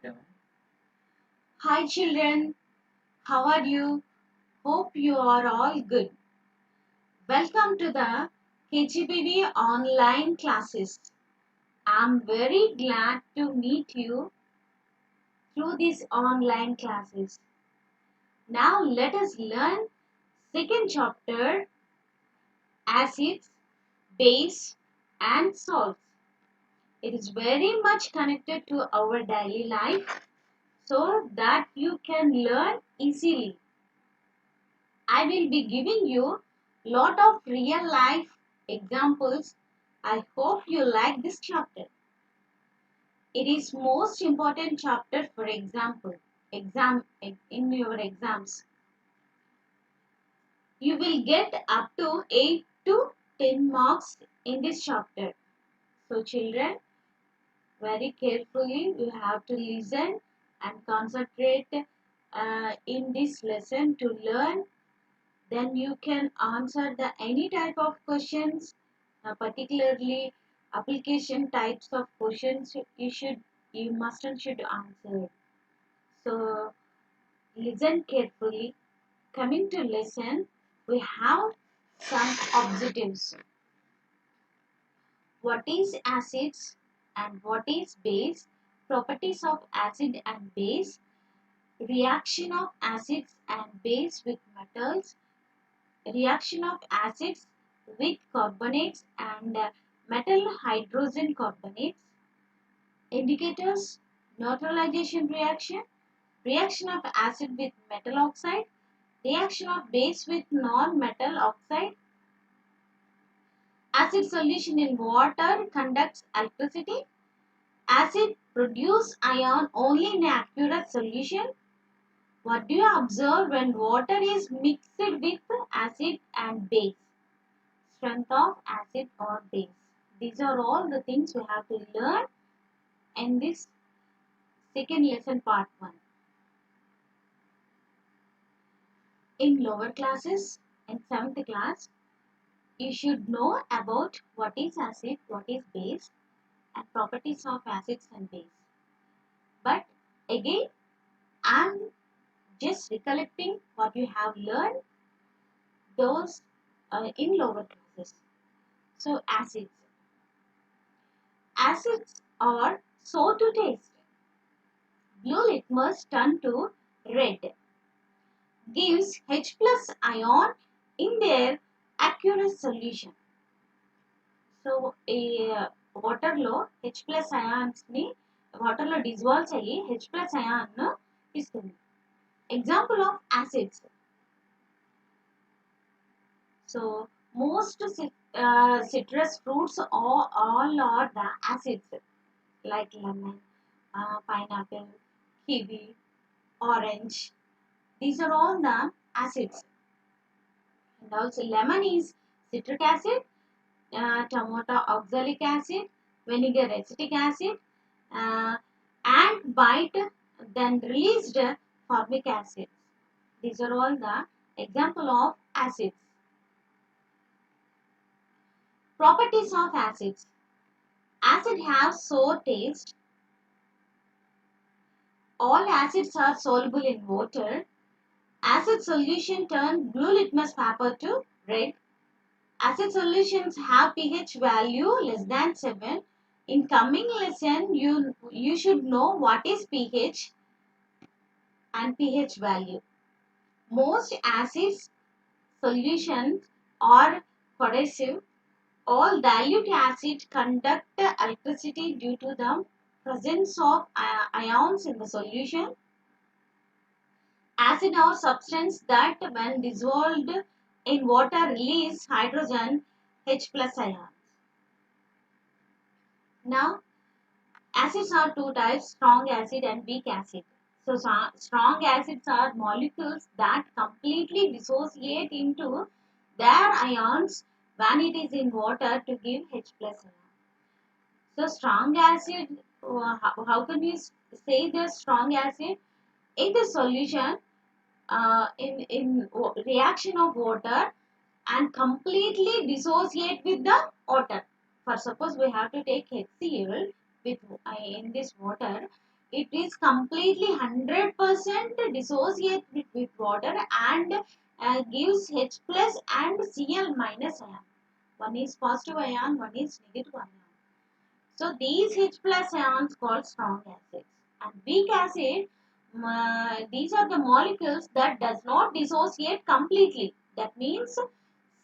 Hi children, how are you? Hope you are all good. Welcome to the KGBV online classes. I'm very glad to meet you through these online classes. Now let us learn second chapter acids, base and salts. It is very much connected to our daily life so that you can learn easily. I will be giving you lot of real life examples. I hope you like this chapter. It is most important chapter for exam in your exams. You will get up to 8 to 10 marks in this chapter. So children, very carefully you have to listen and concentrate in this lesson to learn. Then you can answer the any type of questions, particularly application types of questions you must and should answer. So listen carefully. Coming to lesson, we have some objectives. What is acids and what is base? Properties of acid and base. Reaction of acids and base with metals. Reaction of acids with carbonates and metal hydrogen carbonates. Indicators: neutralization reaction, reaction of acid with metal oxide, reaction of base with non-metal oxide. Acid solution in water conducts electricity. Acid produce ion only in aqueous solution. What do you observe when water is mixed with acid and base? Strength of acid or base. These are all the things we have to learn in this second lesson part 1. In lower classes, in 7th class, you should know about what is acid, what is base and properties of acids and base. But again, I am just recollecting what you have learned those in lower classes. So acids. Acids are sour to taste. Blue litmus turn to red. Gives H plus ion in their aqueous solution. So ఈ వాటర్లో H plus అయాన్స్ని వాటర్లో dissolves అయ్యి H plus ion ఇస్తుంది. Example of acids. So most citrus fruits all are the acids like lemon, pineapple, kiwi, orange. These are all the acids. And also lemon is citric acid, tomato oxalic acid, vinegar acetic acid, and bite then released formic acid. These are all the example of acids. Properties of acids. Acid have sour taste. All acids are soluble in water. Acid solution turn blue litmus paper to red. Acid solutions have pH value less than 7. In coming lesson, you should know what is pH and pH value. Most acids solutions are corrosive. All dilute acid conduct electricity due to the presence of ions in the solution. Acid are substance that when dissolved in water release hydrogen H plus ions. Now, acids are two types, strong acid and weak acid. So, strong acids are molecules that completely dissociate into their ions when it is in water to give H plus ion. So, strong acid, how can we say the strong acid? In the solution, in reaction of water and completely dissociate with the water. For suppose we have to take HCl with in this water, it is completely 100% dissociate with water and gives H plus and Cl minus ion. One is positive ion, one is negative ion. So these H plus ions called strong acids. And weak acid, these are the molecules that does not dissociate completely. That means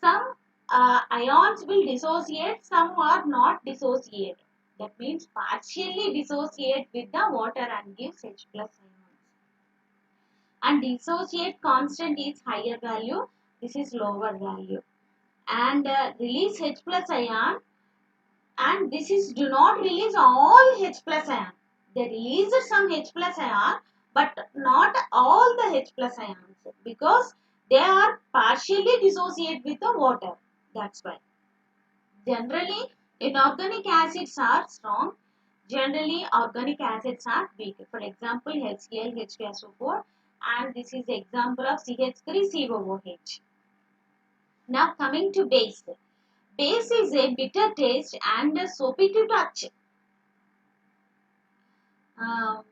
some ions will dissociate, some are not dissociate. That means partially dissociate with the water and gives H plus ions. And dissociate constant is higher value, this is lower value. And release H plus ion, and this is do not release all H plus ion. They release some H plus ion but not all the H plus ions because they are partially dissociate with the water. That's why. Generally, inorganic acids are strong. Generally, organic acids are weak. For example, HCl, H2SO4, and this is example of CH3COOH. Now coming to base. Base is a bitter taste and soapy to touch. Um,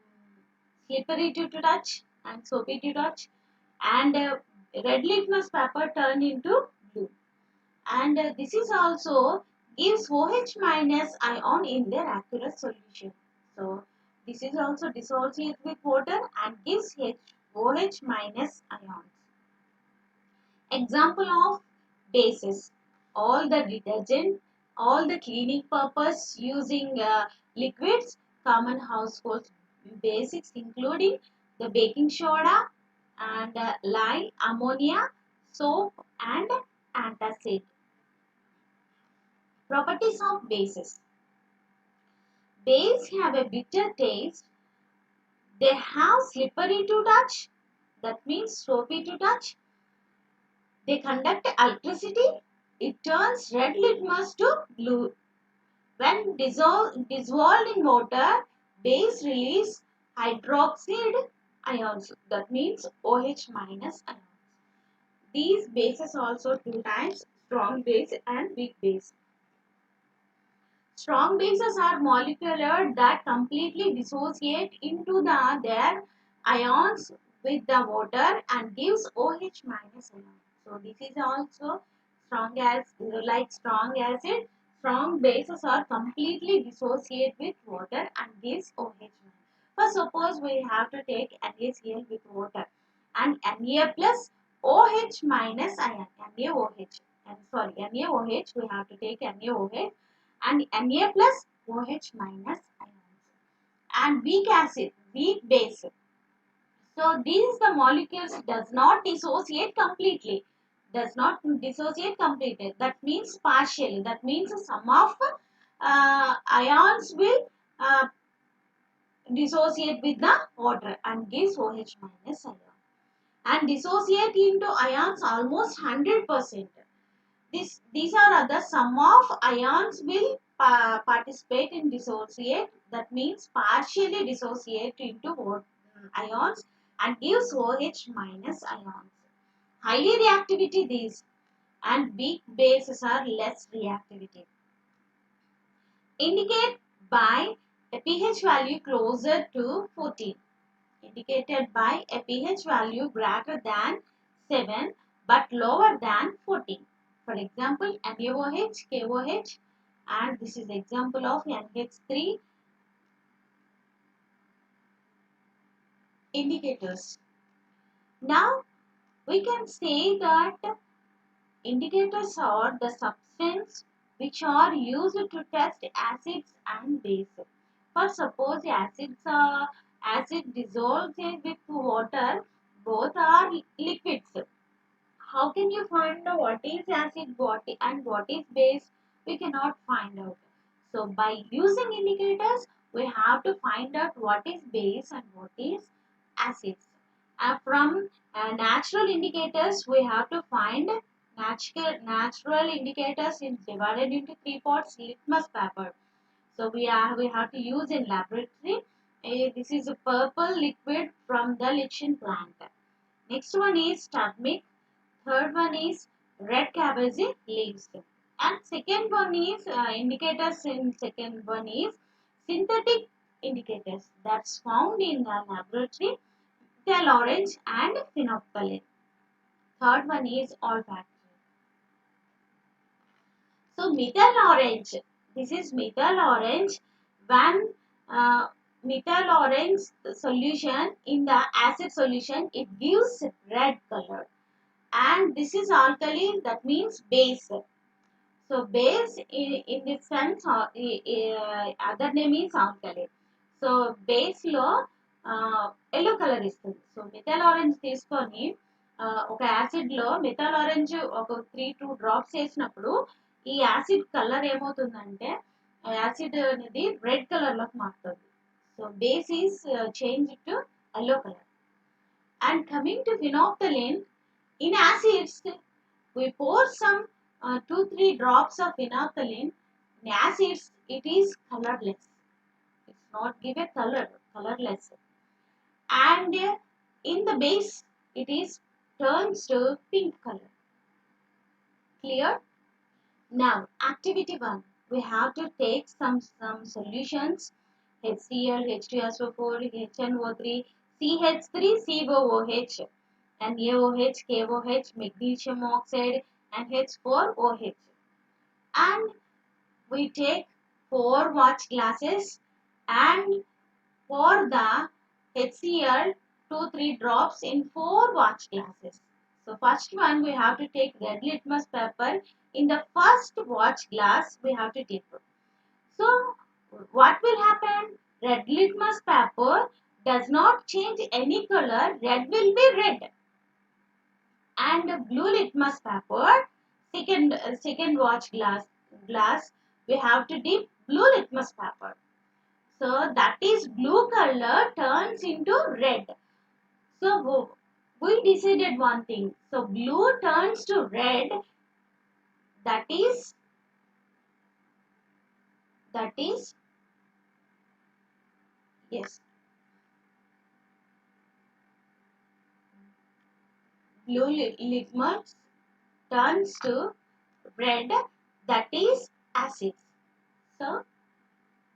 Slippery to touch and soapy to touch. And red litmus paper turned into blue. And this is also gives OH minus ion in their aqueous solution. So this is also dissociates with water and gives OH minus ions. Example of bases: all the detergent, all the cleaning purpose using liquids, common household basics including the baking soda and lye, ammonia, soap and antacid. Properties of bases. Base have a bitter taste. They have slippery to touch. That means soapy to touch. They conduct electricity. It turns red litmus to blue. When dissolved in water, base release hydroxide ions. That means OH minus ions. These bases also two types: strong base and weak base. Strong bases are molecular that completely dissociate into their ions with the water and gives OH minus ion. So this is also strong as like strong acid. Strong bases are completely dissociate with water and gives OH minus. For suppose we have to take NaCl with water and Na plus OH minus ion. NaOH. And sorry, NaOH we have to take NaOH and Na plus OH minus ions. And weak acid, weak base. So these the molecules does not dissociate completely. Does not dissociate completely. That means partially. That means some of ions will dissociate with the water and gives OH minus ion. And dissociate into ions almost 100%. These are the sum of ions will participate in dissociate, that means partially dissociate into ions and gives OH minus ions. Highly reactivity these, and weak bases are less reactivity. Indicate by a pH value closer to 14. Indicated by a pH value greater than 7 but lower than 14. For example, NaOH, KOH, and this is example of NH3 indicators. Now, we can say that indicators are the substance which are used to test acids and bases. For suppose acid dissolves with water, both are liquids. How can you find out what is acid and what is base? We cannot find out. So by using indicators, we have to find out what is base and what is acids. From natural indicators, we have to find natural indicators is divided into three parts: litmus paper. So we have to use in laboratory. This is a purple liquid from the lichen plant. Next one is turmeric. Third one is red cabbage leaves. And second one is indicators in second one is synthetic indicators that's found in the laboratory, methyl orange and phenolphthalein. Third one is olfactory. So methyl orange, this is methyl orange. When uh, methyl orange solution in the acid solution, it gives red color. And this is alkali, that means base. So base in this sense, other name is alkali. So base లో yellow colour ఇస్తుంది. So methyl orange తీసుకొని ఒక acid లో methyl orange ఒక 2 drops వేసినప్పుడు ఈ acid colour ఏమవుతుందంటే acid అనేది రెడ్ కలర్ లోకి మారుతుంది. So base is change to yellow colour. And coming to phenolphthalein, in acids we pour some 2-3 drops of phenolphthalein. In acids it is colorless. It's not give a color, colorless. And in the base it is turns to pink color. Clear? Now activity 1, we have to take some solutions: HCl, H2SO4, HNO3, CH3, COOH, and AOH, KOH, magnesium oxide, and H4OH. And we take 4 watch glasses and pour the HCl 2-3 drops in 4 watch glasses. So first one, we have to take red litmus paper in the first watch glass. We have to dip. So what will happen? Red litmus paper does not change any color. Red will be red. And blue litmus paper, second watch glass, we have to dip blue litmus paper. So that is blue color turns into red. So we decided one thing. So blue turns to red. That is yes. Blue litmus turns to red. That is acid. So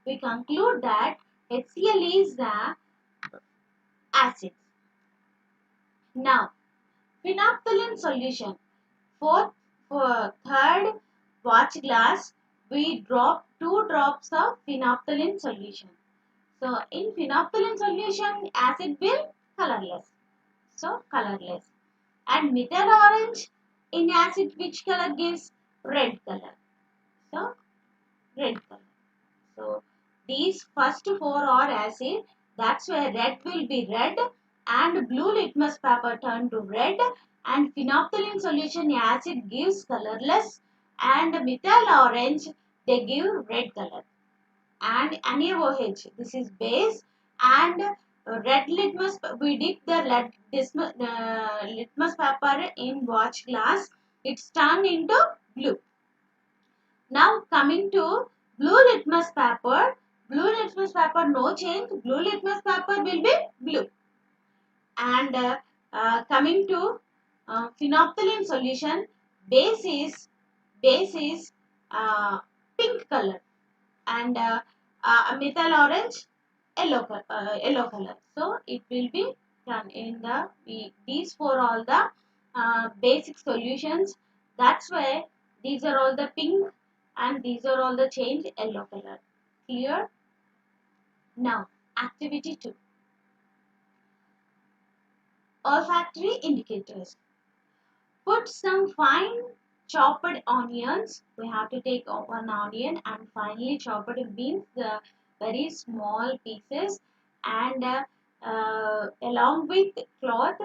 we conclude that HCl is the acid. Now phenolphthalein solution. For third watch glass, we drop 2 drops of phenolphthalein solution. So in phenolphthalein solution, acid will colorless. So colorless. And methyl orange in acid, which color gives? Red color. So red color. So these first 4 are acid. That's why red will be red, and blue litmus paper turn to red, and phenolphthalein solution acid gives colorless, and methyl orange they give red color. And NaOH, this is base, and red litmus, we dip the litmus paper in watch glass, it's turned into blue. Now coming to blue litmus paper no change, blue litmus paper will be blue. And coming to phenolphthalein solution, base is pink color, and methyl orange yellow color. So it will be done in these 4 all the basic solutions. That's why these are all the pink and these are all the change yellow color. Clear? Now activity 2, olfactory indicators. Put some fine chopped onions. We have to take 1 onion and finely chopped means the very small pieces, and along with cloth,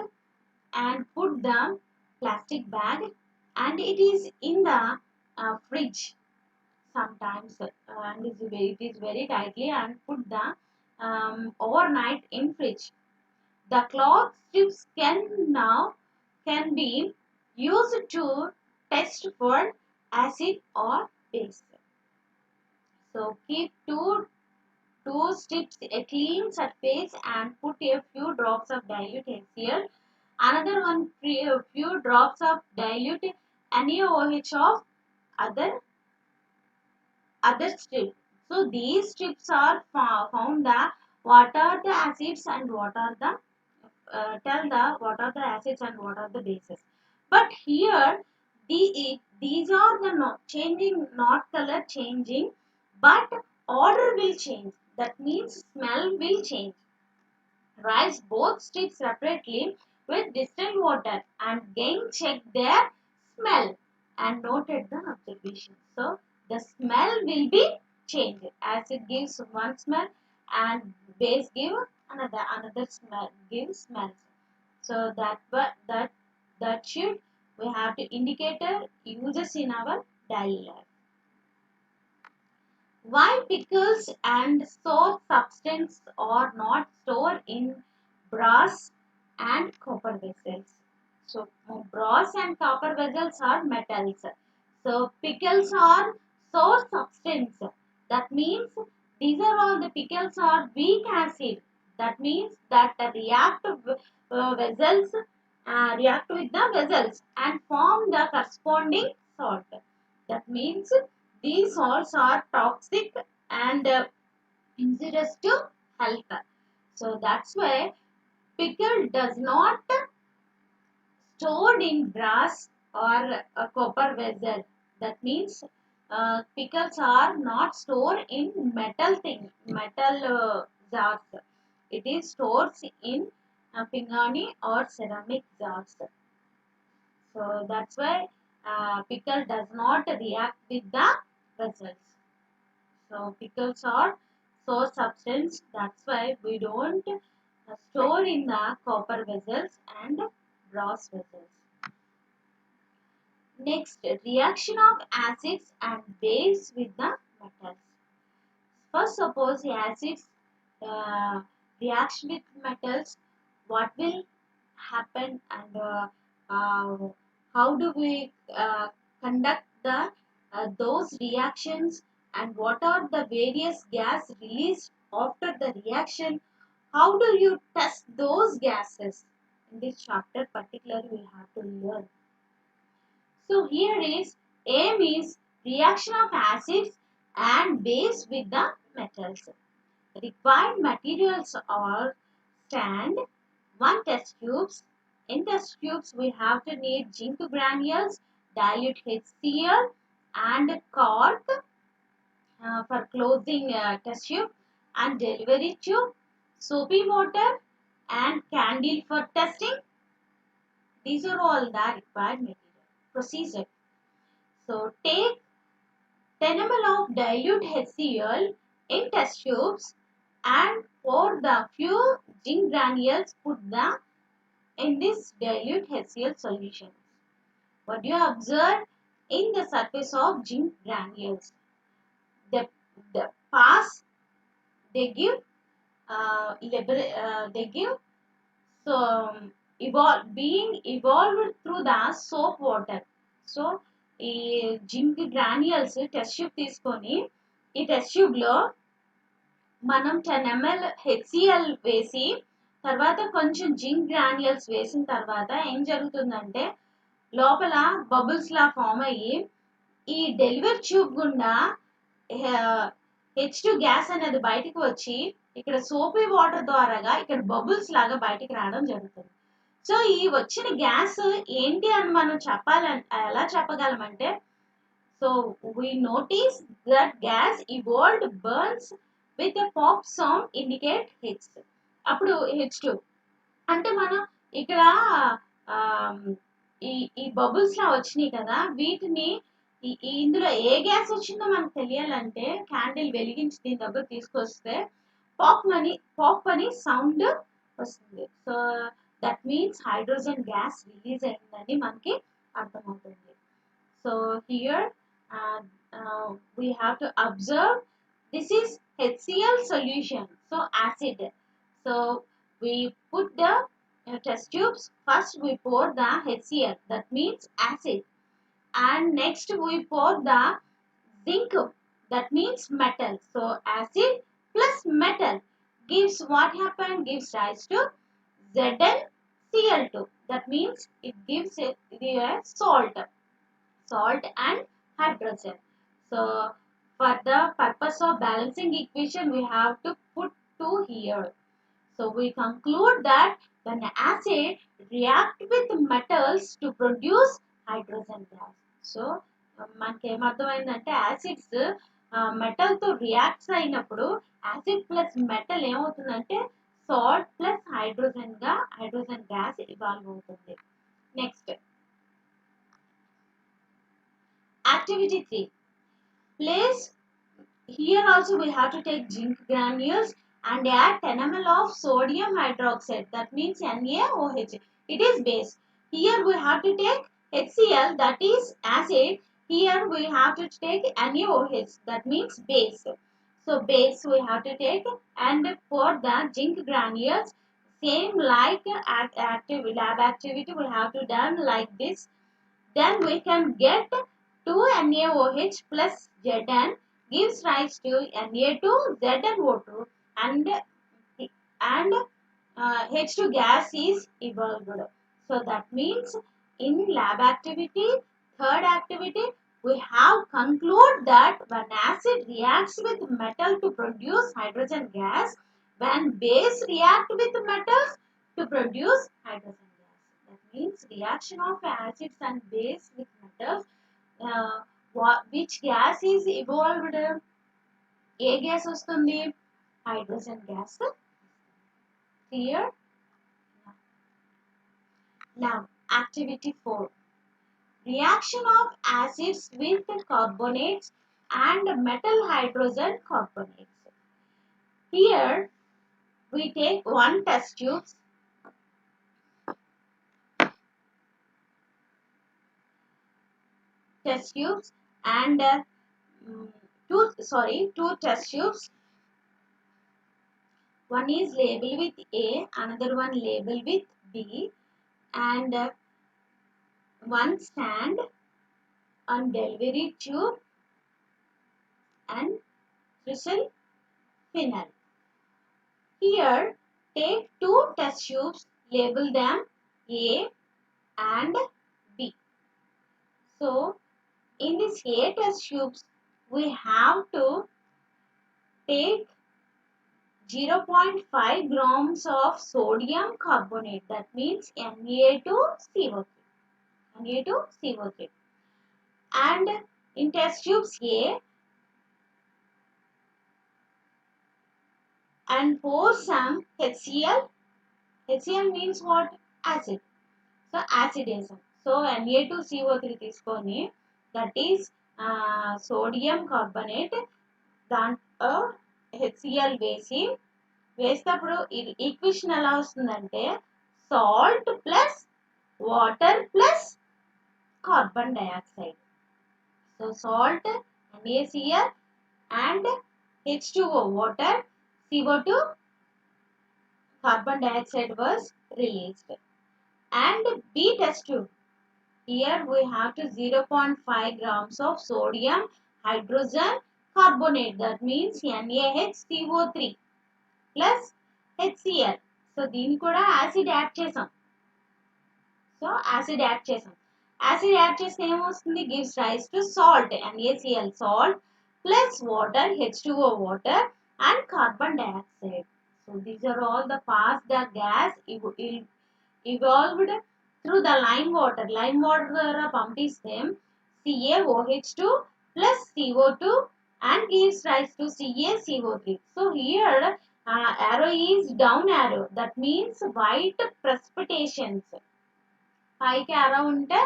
and put the plastic bag, and it is in the fridge sometimes, and it is very tightly, and put the overnight in fridge. The cloth strips can be used to test for acid or base. So keep two strips a clean surface and put a few drops of dilute HCl. Another one a few drops of dilute NaOH of other strip. So these strips are found the what are the acids and what are the tell the what are the acids and what are the bases. But here these are the not changing, not color changing, but order will change. That means smell will change. Rise both strips separately with distilled water and again check their smell and noted the observation. So the smell will be changed. Acid gives one smell and base give another smell gives smells. So that should we have to indicator uses in our daily life. Why pickles and sour substance are not stored in brass and copper vessels? So, brass and copper vessels are metals. So, pickles are sour substance. That means these are all the pickles are weak acid. That means that the vessels react with the vessels and form the corresponding salt. That means these salts are toxic and injurious to health. So that's why pickle does not stored in brass or a copper vessel. That means pickles are not stored in metal jars. It is stored in pingani or ceramic jars. So that's why pickle does not react with the vessels. So pickles are sour substance. That's why we don't store in the copper vessels and brass vessels. Next, reaction of acids and base with the metals. First, suppose the acids reaction with metals. What will happen and uh, how do we conduct the those reactions and what are the various gas released after the reaction? How do you test those gases? In this chapter, particularly, we have to learn. So here is aim is reaction of acids and base with the metals. Required materials are stand, one test tubes. In test tubes we have to need zinc granules, dilute HCl and cork for closing test tube and delivery tube, soapy water and candle for testing. These are all the required material procedure. So take 10 ml of dilute HCl in test tubes and pour the few zinc granules put the in this dilute HCl solution. What do you observe in the surface of zinc granules? The, the pass they give they give so being evolved through the soap water. So ఈ zinc granules test tube తీసుకొని ఈ test tube లో మనం 10 ml HCl వేసి తర్వాత కొంచెం zinc granules వేసిన తర్వాత ఏం జరుగుతుందంటే లోపల బబుల్స్ లా ఫామ్ అయ్యి ఈ డెలివరీ ట్యూబ్ గుండా H2 గ్యాస్ అనేది బయటకు వచ్చి ఇక్కడ సోపీ వాటర్ ద్వారాగా ఇక్కడ బబుల్స్ లాగా బయటికి రావడం జరుగుతుంది. సో ఈ వచ్చిన గ్యాస్ ఏంటి అని మనం చెప్పాలంటే ఎలా చెప్పగలమంటే so we notice that gas evolved burns with a pop sound indicate H. అప్పుడు H2 అంటే మనం ఇక్కడ ఈ ఈ బబుల్స్ లా వచ్చినాయి కదా వీటిని ఇందులో ఏ గ్యాస్ వచ్చిందో మనకు తెలియాలంటే క్యాండిల్ వెలిగించి దీని దగ్గర తీసుకొస్తే పాప్ అని సౌండ్ వస్తుంది. So that means hydrogen gas release అయిందని మనకి అర్థమవుతుంది. So here we have to observe this is HCl solution, so acid. So we put the test tubes. First we pour the HCl, that means acid, and next we pour the zinc, that means metal. So acid plus metal gives what happened, gives rise to ZnCl2, that means it gives a salt and hydrogen. So For the purpose of balancing equation, we have to put 2 here. So we conclude that when acid react with metals to produce hydrogen gas. So మనకి ఏమర్థమైందంటే acids metal తో reacts అయినప్పుడు acid plus metal ఏమవుతుందంటే salt plus hydrogen gas evolve అవుతుంది. Next activity 3. Place here also we have to take zinc granules and add 10 ml of sodium hydroxide, that means NaOH. It is base. Here we have to take HCl, that is acid. Here we have to take NaOH, that means base. So base we have to take, and for the zinc granules same like lab activity we have to done like this. Then we can get 2 NaOH plus Zn gives rise to Na2ZnO2, and H2 gas is evolved. So that means in lab activity, third activity, we have conclude that when acid reacts with metal to produce hydrogen gas, when base react with metals to produce hydrogen gas. That means reaction of acids and base with metals. Which gas is evolved? ఏ gas వస్తుంది? Hydrogen gas. Clear? Now activity 4. Reaction of acids with carbonates and metal hydrogen carbonates. Here we take one test tubes, and two test tubes. One is labeled with A, another one labeled with B, and one stand on delivery tube and crystal funnel. Here take two test tubes, label them A and B. So in this A test tubes we have to take 0.5 grams of sodium carbonate, that means Na2CO3. And in test tubes A, and pour some HCl. HCl means what? Acid. So acidism. So Na2CO3 తీసుకొని, that is sodium carbonate, దాంట్లో HCl వేసేటప్పుడు equation ఎలా వస్తుందంటే salt plus water plus carbon dioxide. So salt NaCl and H2O water, CO2 carbon dioxide was released. And B test tube. Here we have to 0.5 grams of sodium hydrogen carbonate, that means NaHCO3 plus HCl. So దీని కూడా acid add చేసాం. Acid add చేస్తే ఏమొస్తుంది? gives rise to salt, NaCl salt plus water, H2O water, and carbon dioxide. So these are all the gas evolved through the lime water. Lime water ద్వారా పంపిస్తే CaOH2 plus CO2 and gives rise to CaCO3. So here arrow is down arrow, that means white precipitations. పైకి ఆరా ఉంటే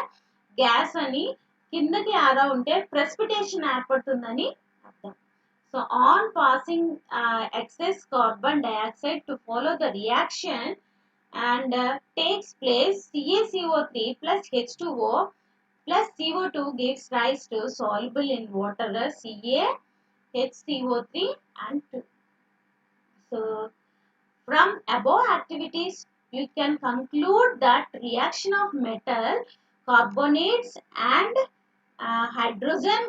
gas అని, కిందకి ఆరా ఉంటే precipitation ఏర్పడుతుందని అర్థం. So on passing excess carbon dioxide to follow the reaction and takes place, CaCO3 plus H2O plus CO2 gives rise to soluble in water CaHCO3 and 2. So from above activities, you can conclude that reaction of metal carbonates and hydrogen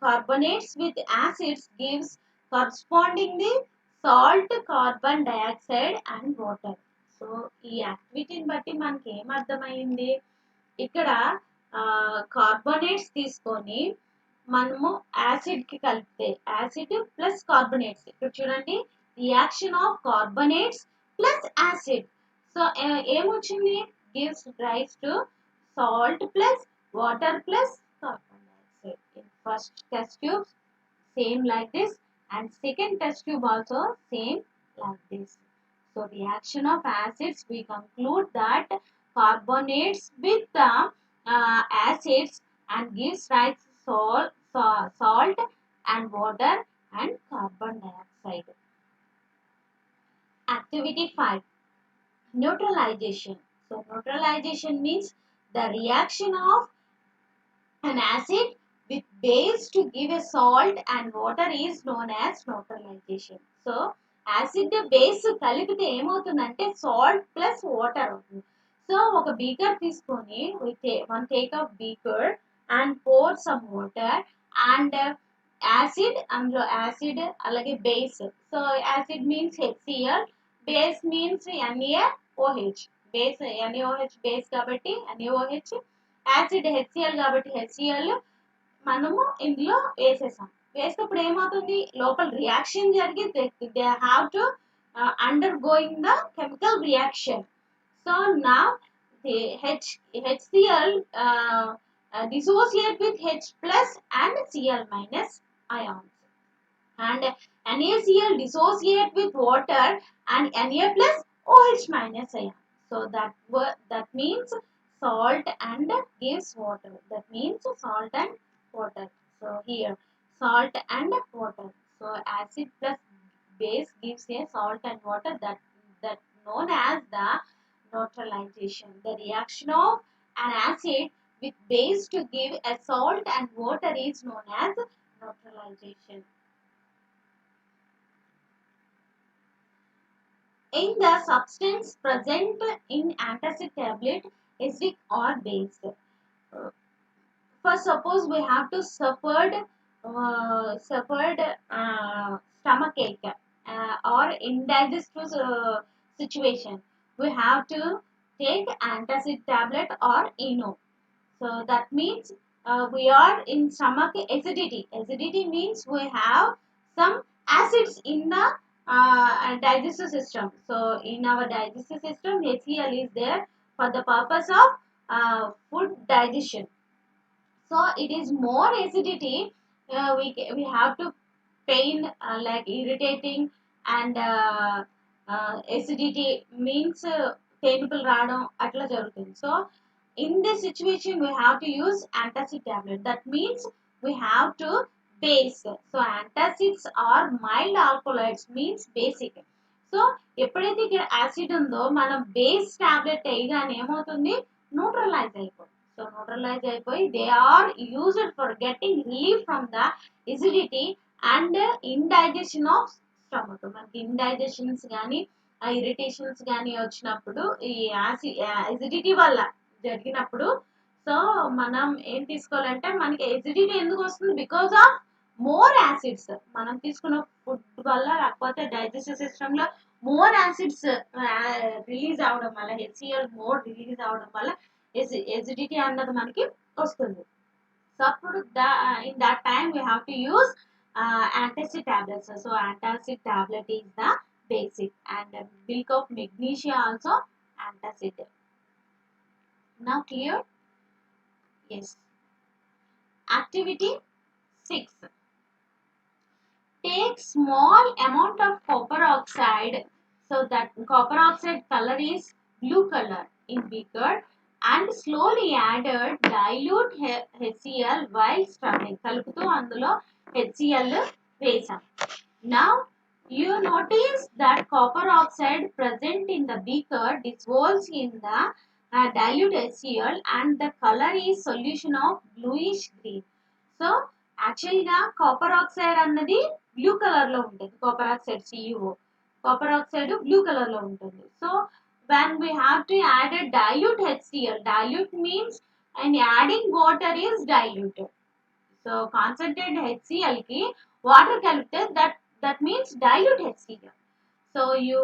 carbonates with acids gives correspondingly salt, carbon dioxide and water. So ఈ యాక్టివిటీని బట్టి మనకి ఏమర్థమైంది? ఇక్కడ carbonates తీసుకొని మనము acid కి కలిపితే acid plus carbonates ఇక్కడ చూడండి reaction of carbonates plus acid so ఏమొచ్చింది gives rise to salt plus water plus carbon dioxide. In first test tube, same like this, and second test tube also same like this. So reaction of acids, we conclude that carbonates with the acids and gives rise to salt and water and carbon dioxide. Activity 5. Neutralization. So neutralization means the reaction of an acid with base to give a salt and water is known as neutralization. So acid base కలిపితే ఏమవుతుందంటే salt plus water అవుతుంది. So ఒక beaker తీసుకొని one take of beaker and pour some water and acid అందులో acid అలాగే base. So acid means HCl, base means NaOH. Base NaOH base కాబట్టి NaOH acid HCl కాబట్టి HCl మనము ఇందులో వేసేసాం వేసినప్పుడు ఏమవుతుంది లోపల రియాక్షన్ జరిగి they have to under going the chemical reaction so నా the HCl dissociate with H plus and Cl minus ions and NaCl dissociate with water and Na plus OH minus ion. So that means salt and gives water. That means salt and water. So here salt and water. So acid plus base gives a salt and water that known as the neutralization. The reaction of an acid with base to give a salt and water is known as neutralization. In the substance present in antacid tablet, acidic or base. First, suppose we have to suffered stomach ache or indigestive situation. We have to take antacid tablet or Eno. So that means we are in stomach acidity. Acidity means we have some acids in the digestive system. So in our digestive system, HCl is there for the purpose of food digestion. So it is more acidity. We have to pain like irritating and acidity means painful రావడం అట్లా జరుగుతుంది so in this situation we have to use antacid tablet that means we have to base so antacids are mild alkaloids means basic so ఎప్పుడైతే ఇక్కడ acid ఉందో మనం base tablet వేయగానే ఏమవుతుంది neutralise అయిపోతుంది సో న్యూట్రలైజ్ అయిపోయి they are used for getting relief from the acidity and indigestion of stomach మనకి indigestions కానీ ఇరిటేషన్స్ కానీ వచ్చినప్పుడు ఈ ఎసిడిటీ వల్ల జరిగినప్పుడు సో మనం ఏం తీసుకోవాలంటే మనకి ఎసిడిటీ ఎందుకు వస్తుంది బికాస్ ఆఫ్ మోర్ యాసిడ్స్ మనం తీసుకున్న ఫుడ్ వల్ల లేకపోతే డైజెస్టివ్ సిస్టమ్ లో మోర్ యాసిడ్స్ రిలీజ్ అవడం వల్ల హెచ్సిఎల్ మోర్ రిలీజ్ అవడం వల్ల ఎసిడిటీ అన్నది మనకి వస్తుంది సో అప్పుడు in that time we have to use antacid tablets so antacid tablet is the basic and milk of magnesia also antacid now clear yes activity 6 take small amount of copper oxide so that copper oxide color is blue color in beaker and slowly added dilute HCl while stirring కలుపుతూ అందులో HCl వేసాం now you notice that copper oxide present in the beaker dissolves in the dilute HCl and the color is solution of bluish green so యాక్చువల్గా copper oxide అన్నది blue colour లో ఉంటుంది copper oxide CEO copper oxide blue colour లో ఉంటుంది so when we have to add a dilute HCl dilute means and adding water is diluted so concentrated HCl ki water కలిపితే that means dilute HCl so you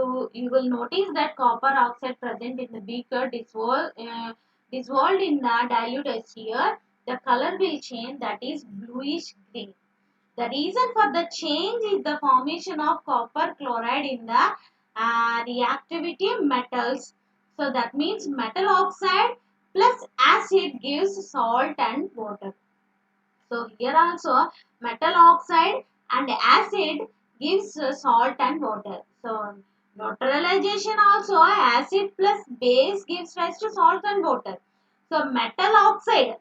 will notice that copper oxide present in the beaker dissolved in the dilute HCl the color will change, that is bluish green. The reason for the change is the formation of copper chloride in the reactivity metals. So that means metal oxide plus acid gives salt and water. So here also metal oxide and acid gives salt and water. So neutralization also acid plus base gives rise to salt and water. So metal oxide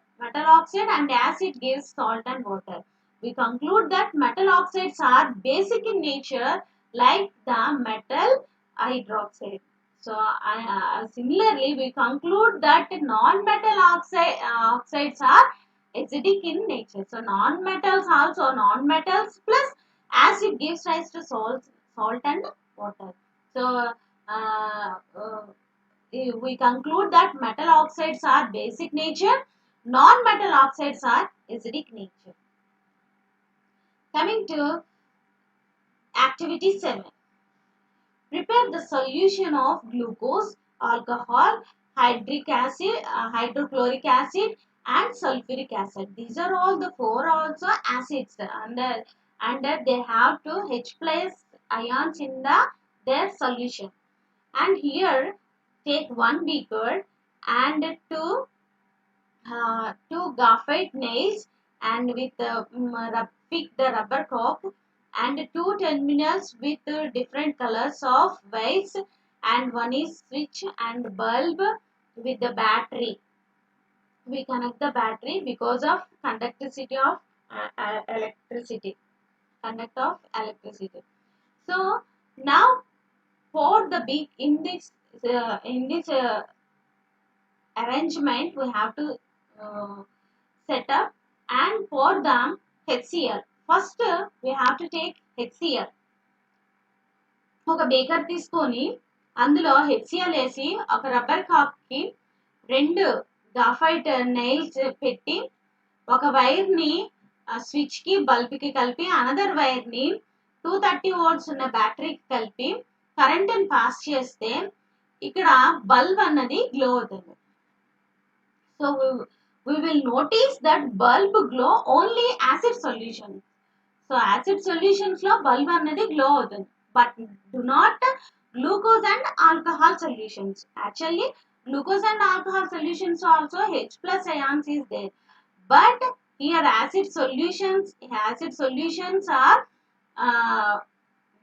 and acid gives salt and water. We conclude that metal oxides are basic in nature like the metal hydroxide. So similarly we conclude that oxides are acidic in nature. So non-metals also, non-metals plus acid gives rise to salt and water. So we conclude that metal oxides are basic nature, non-metal oxides are acidic nature. Coming to activity 7. Prepare the solution of glucose, alcohol, hydrochloric acid and sulfuric acid. These are all the four also acids and they have two H plus ions in their solution. And here take one beaker and two graphite nails and with pick the rubber cork and two terminals with different colors of wires and one is switch and bulb with the battery. We connect the battery because of conductivity of electricity. Conduct of electricity. So now for the big in this arrangement we have to uh, set up and pour them HCl. First we have to take HCl. ఒక baker తీసుకొని అందులో HCl వేసి ఒక rubber కాప్కి రెండు graphite nails పెట్టి ఒక వైర్ని స్విచ్కి బల్బ్కి కలిపి another వైర్ని 230 volts ఉన్న బ్యాటరీకి కలిపి కరెంట్ని పాస్ చేస్తే ఇక్కడ బల్బ్ అన్నది గ్లో అవుతుంది. So we will notice that bulb glow only acid solutions. So acid solutions లో bulb అన్నది glow అవుతుంది. But do not glucose and alcohol solutions. Actually glucose and alcohol solutions also H plus ions is there. But here acid solutions are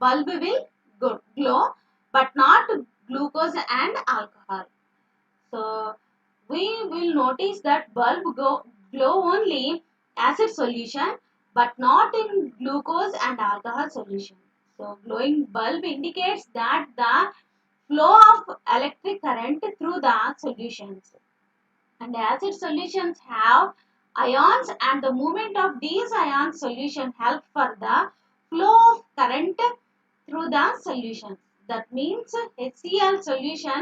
bulb will glow but not glucose and alcohol. So we will notice that bulb glow only acid solution but not in glucose and alcohol solution. So glowing bulb indicates that the flow of electric current through the solutions. And acid solutions have ions and the movement of these ions solution help for the flow of current through the solutions. That means HCl solution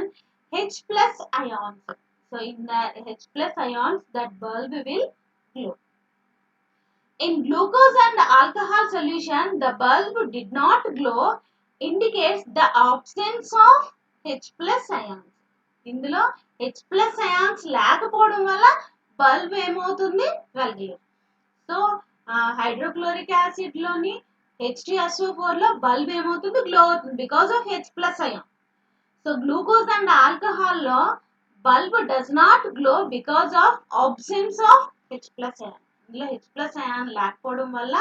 H plus ions. So in the H plus ions that bulb will glow. In glucose and alcohol solution the bulb did not glow indicates the absence of H plus ions. ఇందులో H plus ions లేకపోవడం వల్ల bulb ఏమవుతుంది వెలిగింది. So hydrochloric acid లోని H2SO4 లో bulb ఏమవుతుంది glow అవుతుంది because of H plus ion. So glucose and alcohol లో bulb does not glow because of absence of H plus ion. ఇందులో H plus ion లేకపోవడం వల్ల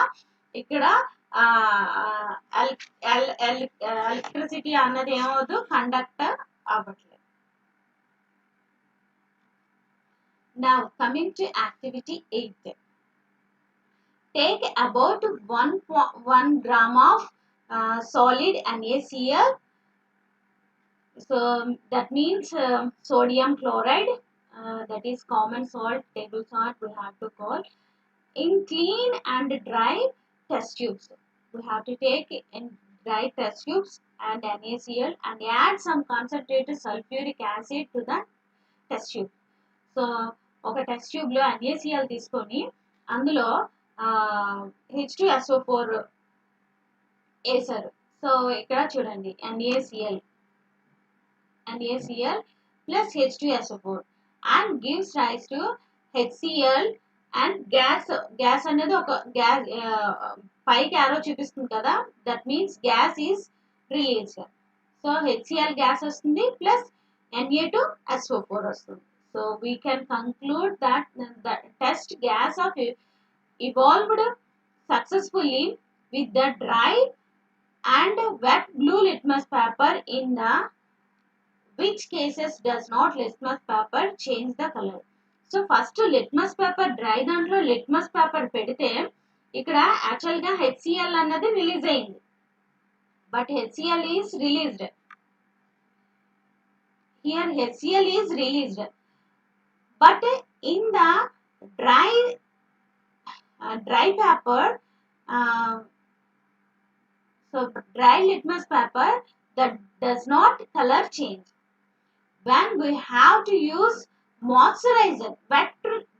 ఇక్కడ ఎలక్ట్రిసిటీ అన్నది ఏమవుతుంది కండక్టర్ అవ్వట్లేదు. Now coming to activity 8. Take about 1 gram of solid NaCl. So that means sodium chloride, that is common salt, table salt we have to call, in clean and dry test tubes. We have to take in dry test tubes and NaCl and add some concentrated sulfuric acid to the test tube. So ఒక test ట్యూబ్లో NaCl తీసుకొని అందులో H2SO4 వేసారు. So ఇక్కడ చూడండి NaCl plus H2SO4 and gives rise to HCl and gas అనేది ఒక gas పైకి యారో చూపిస్తుంది కదా, that means gas is released. So HCl gas వస్తుంది ప్లస్ Na2SO4 వస్తుంది. So we can conclude that the test gas off evolved successfully with the dry and wet blue litmus paper, in the which cases does not litmus paper change the color. So first litmus paper dry దాంట్లో litmus paper పెడితే ఇక్కడ యాక్చువల్గా HCl అన్నది release అయింది, but HCl is released here, HCl is released, but in the dry paper, so dry litmus paper, that does not color change. When we have to use moisturizer, wet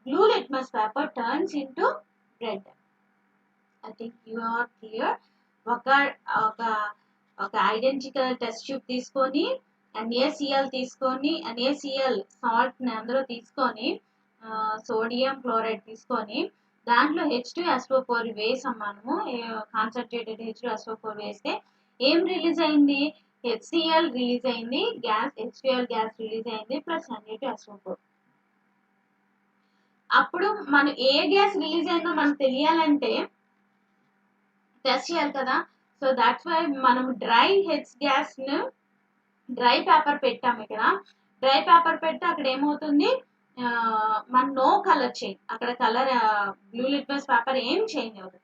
blue litmus paper turns into red. I think you are clear. ఒక ఒక ఒక identical test tube తీసుకొని NaCl తీసుకొని NaCl సాల్ట్ని అందులో తీసుకొని sodium chloride తీసుకొని దాంట్లో H2SO4 వేసాం మనము, కాన్సన్ట్రేటెడ్ H2SO4 వేస్తే ఏం రిలీజ్ అయింది, HCl రిలీజ్ అయింది, గ్యాస్ HCl గ్యాస్ రిలీజ్ అయింది ప్లస్ Na2SO4. అప్పుడు మనం ఏ గ్యాస్ రిలీజ్ అయిందో మనకు తెలియాలంటే టెస్ట్ చేయాలి కదా. సో దాట్స్ వై మనం డ్రై గ్యాస్ను డ్రై పేపర్ పెట్టాము. ఇక్కడ డ్రై పేపర్ పెడితే అక్కడ ఏమవుతుంది, మన నో కలర్ చేంజ్, అక్కడ కలర్ బ్లూ లిట్మస్ పేపర్ ఏం చేంజ్ అవ్వదు.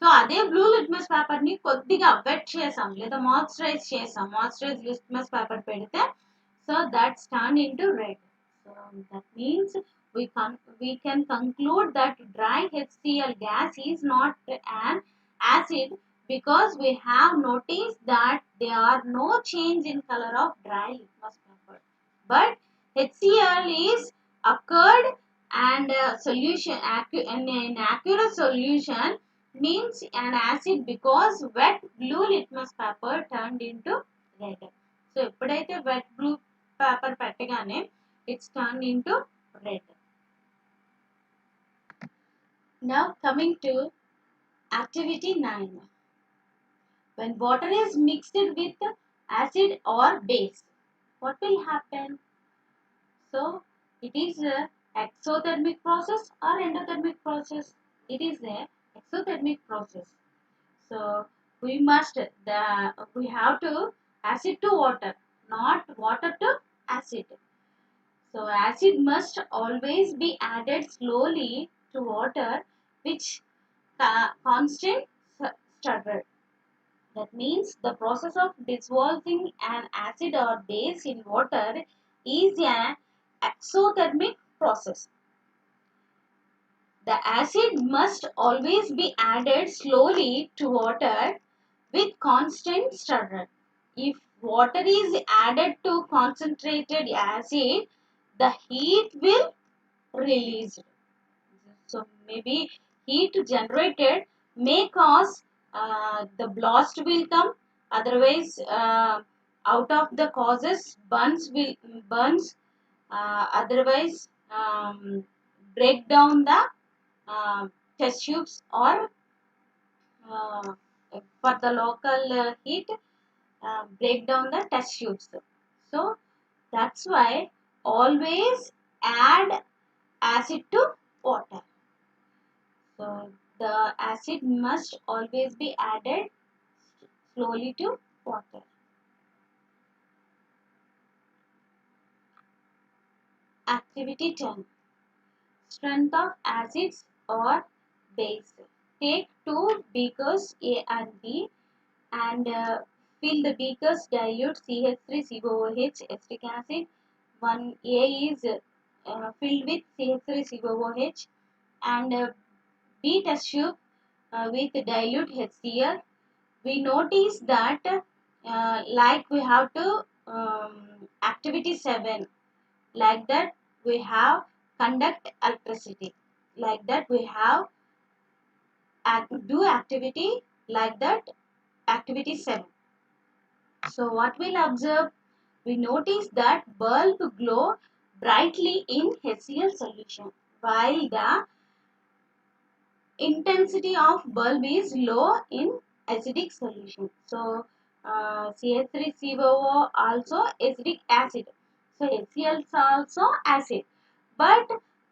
సో అదే బ్లూ లిట్మస్ పేపర్ని కొద్దిగా వెట్ చేసాం లేదా మాయిశ్చరైజ్ చేసాం, మాయిశ్చరైజ్ లిట్మస్ పేపర్ పెడితే so that's turn into red. So that means we can conclude that dry HCl gas is not an acid because we have noticed that there are no change in color of dry litmus paper. But HCl is occurred and solution in accurate solution means an acid because wet blue litmus paper turned into red. So ఎప్పుడైతే wet blue paper పెట్టగానే it's turned into red. Now coming to activity 9. When water is mixed with acid or base, what will happen? So it is a exothermic process or endothermic process? It is a exothermic process. So we have to acid to water, not water to acid. So acid must always be added slowly to water which constant stirrer. That means the process of dissolving an acid or base in water is an exothermic process. The acid must always be added slowly to water with constant stirrer. If water is added to concentrated acid, the heat will release. So maybe heat generated may cause the blast will come, otherwise out of the causes burns, otherwise break down the test tubes, or for the local heat break down the test tubes. So that's why always add acid to water. So the acid must always be added slowly to water. Activity 10. Strength of acids or base. Take 2 beakers A and B and fill the beakers, dilute CH3COOH acetic acid. One A is filled with CH3COOH and B test tube with dilute HCl. We notice that like we have to activity 7, like that we have conduct electricity, like that we have do activity, like that activity 7. So what we'll observe, we notice that bulb glow brightly in HCl solution while the intensity of bulb is low in acidic solution. So CH3COO also acidic acid. So HCl is also acid. But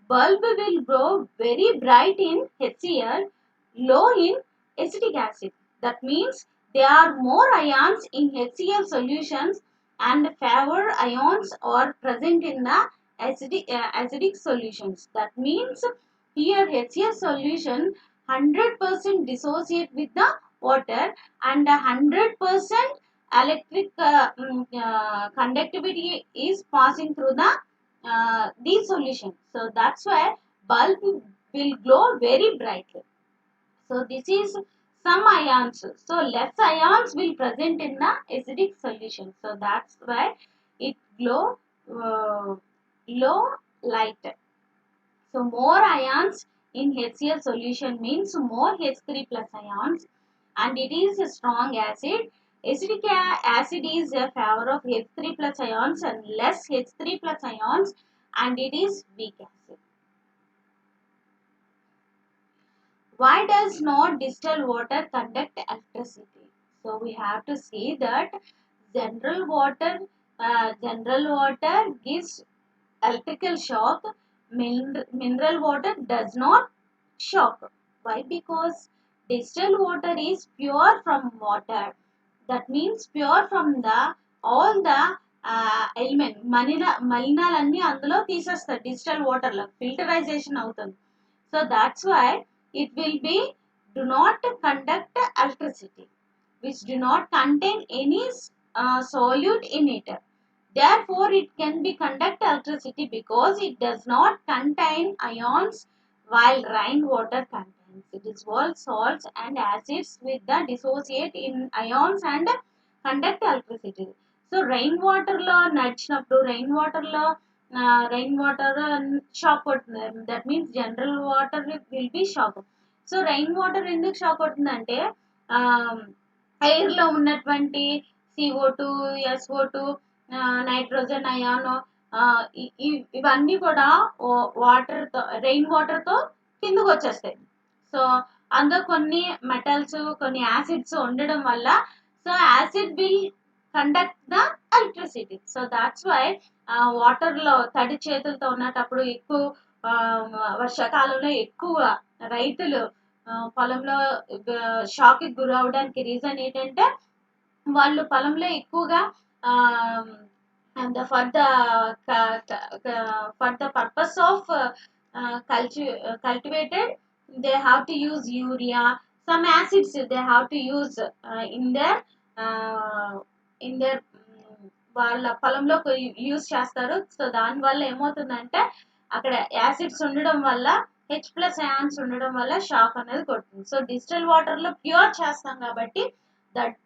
bulb will grow very bright in HCl, low in acetic acid. That means there are more ions in HCl solutions and fewer ions are present in the acidic solutions. That means here HCl solution 100% dissociate with the water and 100% electric conductivity is passing through these solutions. So that's why bulb will glow very brightly. So this is some ions. So less ions will present in the acidic solution. So that's why it glow low light. So more ions in HCl solution means more H3 plus ions, and it is a strong acid. Acidic acid is a favor of H3 plus ions and less H3 plus ions, and it is weak acid. Why does not distilled water conduct electricity? So we have to see that general water, general water gives electrical shock. Mineral water does not shock. Why? Because distilled water is pure from water. That means pure from the all the element మలినాలన్నీ అందులో తీసేస్తారు digital water లో filterisation అవుతుంది. So that's why it will be do not conduct electricity, which do not contain any solute in it. Therefore, it can be conduct electricity because it does not contain ions, while rainwater contains. It dissolves salts and acids with the dissociate in ions and conduct electricity. So rainwater లో నడిచినప్పుడు rainwater shock కొడుతుంది. That means general water will be shock. So rain water ఎందుకు shock కొడుతుందంటే air లో ఉన్నటువంటి CO2, SO2, nitrogen ion ఇవన్నీ కూడా water తో rain water తో కిందకు వచ్చేస్తాయి. సో అందులో కొన్ని మెటల్స్ కొన్ని యాసిడ్స్ ఉండడం వల్ల so acid will conduct the electricity. So that's why water లో తడి చేతులతో ఉన్నటప్పుడు ఎక్కువ వర్షాకాలంలో ఎక్కువ రైతులు పొలంలో షాక్ కి గురవడానికి రీజన్ ఏంటంటే వాళ్ళు పొలంలో ఎక్కువగా for the purpose of cultivated, they have to use urea, some acids they have to use in their వాళ్ళ పొలంలో యూజ్ చేస్తారు. సో దానివల్ల ఏమవుతుందంటే అక్కడ యాసిడ్స్ ఉండడం వల్ల H+ అయాన్స్ ఉండడం వల్ల షాక్ అనేది కొడుతుంది. సో డిజిటల్ వాటర్ లో ప్యూర్ చేస్తాం కాబట్టి that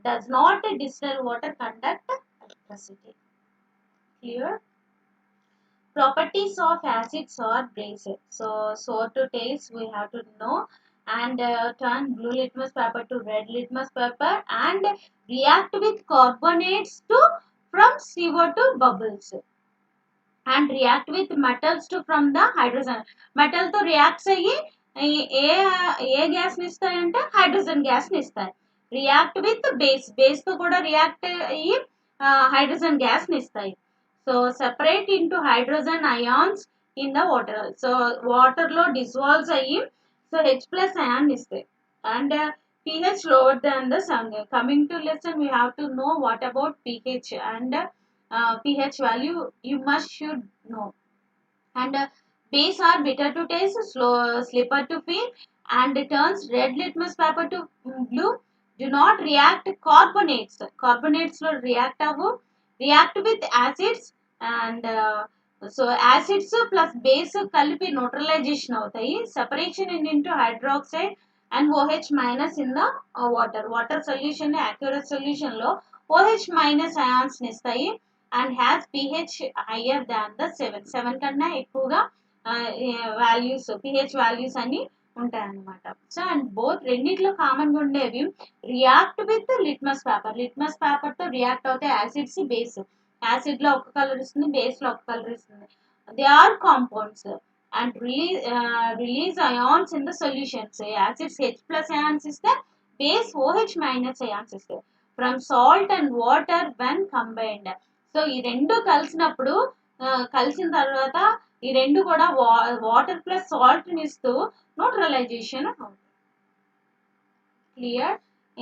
does not distilled water conduct electricity. Clear? Properties of acids or bases. So sour to taste we have to know, and turn blue litmus paper to red litmus paper and react with carbonates to from CO2 bubbles and react with metals to from the hydrogen. Metal తో reacts అయ్యి ఏ ఏ gas ని ఇస్తాయంటే hydrogen gas ని ఇస్తాయి. React with base తో కూడా react అయ్యి hydrogen gas ని ఇస్తాయి. So separate into hydrogen ions in the water. So water లో డిజాల్వ్స్ అయ్యి సో H+ అయాన్ ఇస్తాయి. And pH lower than the sun. Coming to lesson, we have to know what about pH and pH value you must should know. And base are bitter to taste, slipper to feel, and turns red litmus paper to blue. Do not react carbonates. Carbonates will react with acids, and so acids plus base కలిపి neutralization అవుతాయి. Separation into hydroxide and OH minus in the water solution, aqueous solution లో OH minus ions ఇస్తాయి and has pH higher than the 7 కన్నా ఎక్కువగా values pH values అని ఉంటాయి అన్నమాట. So and both రెండిట్లో కామన్గా ఉండేవి రియాక్ట్ విత్ లిట్మస్ పేపర్ తో రియాక్ట్ అవుతాయి యాసిడ్స్ బేస్. యాసిడ్ లో ఒక కలర్ ఇస్తుంది, బేస్ లో ఒక కలర్ ఇస్తుంది. They are compounds and release ions in the solution. So acids H plus ions is the base OH minus ions is there from salt and water when combined. So ఈ రెండు కలిసినప్పుడు కలిసిన తర్వాత ఈ రెండు కూడా వాటర్ ప్లస్ సాల్ట్ ఇస్తూ neutralisation అవుతుంది. Clear?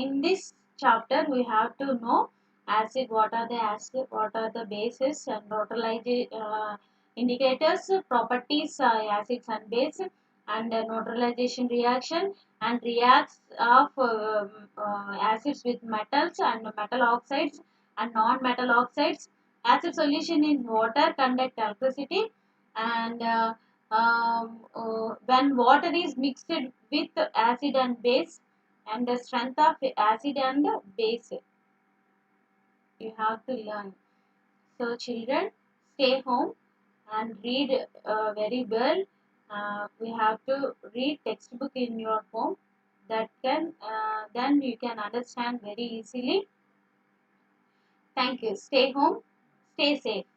In this chapter, we have to know acid, what are the bases and indicators, properties, acids and base, and neutralization reaction, and reacts of acids with metals and metal oxides and non-metal oxides. Acid solution in water conduct electricity, and when water is mixed with acid and base, and the strength of acid and base you have to learn. So children, stay home and read very well. We have to read textbook in your home, that can then you can understand very easily. Thank you. Stay home, stay safe.